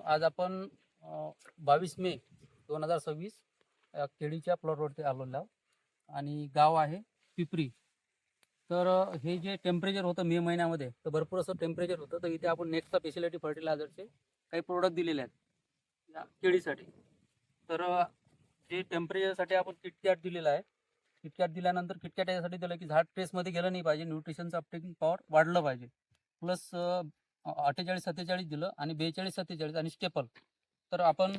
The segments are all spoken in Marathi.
आज आपण 22 मे 2026 केळीच्या प्लॉटवरती आलेलो आहोत आणि गाव आहे पिपरी. तर हे जे टेम्परेचर होतं मे महिन्यामध्ये, तर भरपूर असं टेम्परेचर होतं. तर इथे आपण नेक्स्टा स्पेशालिटी फर्टिलायझरचे काही प्रोडक्ट दिलेले आहेत या केळीसाठी. तर जे टेम्परेचरसाठी आपण किटकॅट दिलेलं आहे. किटकॅट दिल्यानंतर किटकॅट यासाठी दिलं की झाड ट्रेसमध्ये गेलं नाही पाहिजे, न्यूट्रिशनचं अपटेकिंग पॉवर वाढलं पाहिजे. प्लस 48-47 दिलं आणि 42-47 आणि स्टेपल. तर आपण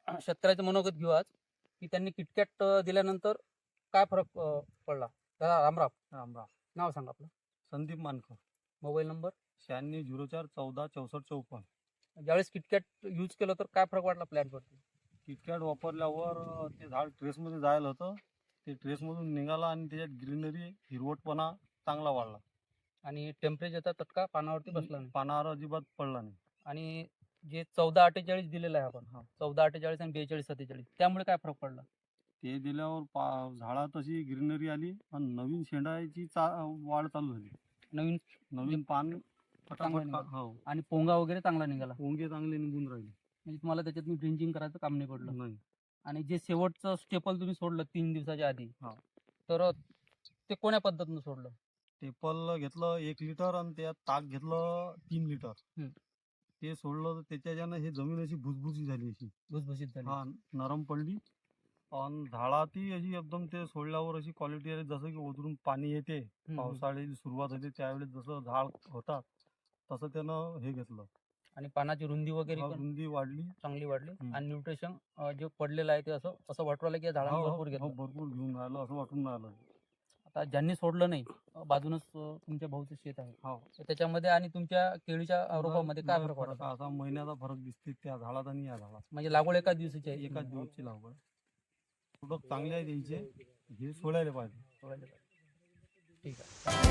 शेतकऱ्याचं मनोगत घेऊ आज की त्यांनी किटकॅट दिल्यानंतर काय फरक पडला. दादा रामराम. रामराम. नाव सांगा आपलं. संदीप मानकर. Mobile number 9604141454. ज्यावेळेस किटकॅट यूज केलं तर काय फरक वाटला प्लॅनवरती. किटकॅट वापरल्यावर ते झाड ट्रेसमध्ये जायला होतं, ते ट्रेसमधून निघाला आणि त्याच्यात ग्रीनरी हिरवटपणा चांगला वाढला आणि टेम्परेचरचा तटका पानावरती बसला नाही. पानावर अजिबात पडला नाही. आणि जे 14-48 दिलेलं आहे आपण, हा. 14-48 आणि 42-47 त्यामुळे काय फरक पडला. ते दिल्यावर झाडात अशी ग्रीनरी आली आणि नवीन शेंडाची वाढ चालू झाली. नवीन पान चांगलं फटाफट निघालं. हो, आणि पोंगा वगैरे चांगला निघाला. पोंगे चांगले निघून राहिले. म्हणजे तुम्हाला त्याच्यात ड्रिंचिंग करायचं काम नाही पडलं. नाही. आणि जे शेवटचं स्टेपल तुम्ही सोडलं 3 दिवसाच्या आधी, हा. तर ते कोण्या पद्धतीनं सोडलं. टेपल घेतलं 1 लिटर आणि त्यात ताक घेतलं 3 लिटर. ते सोडलं तर त्याच्यानं हे जमीन अशी भुसभुशीत झाली, अशी भुसभुशीत झाली. हा नरम पडली आणि झाडातही अशी एकदम ते सोडल्यावर अशी क्वालिटी आली, जसं की उतरून पाणी येते. पावसाळ्याची सुरुवात होते त्यावेळेस जसं झाड होतात तसं त्यानं हे घेतलं आणि पानाची रुंदी वगैरे पण रुंदी वाढली, चांगली वाढली. आणि न्यूट्रिशन जे पडलेलं आहे ते असं वाटू राहिलं की झाडांनी भरपूर घेतलं. भरपूर घेऊन राहिलं असं वाटून राहिलं. आता ज्यांनी सोडलं नाही, बाजूनच तुमच्या भाऊचं शेत आहे. तर त्याच्यामध्ये आणि तुमच्या केळीच्या रोपामध्ये काय फरक वाटत. असा महिन्याचा फरक दिसते त्या झाडात आणि या झाडात. म्हणजे लागवड एकाच दिवसाची आहे. एकाच दिवसाची लागवड. प्रोडक्ट चांगले आहे द्यायचे, हे सोडायला पाहिजे. ठीक आहे.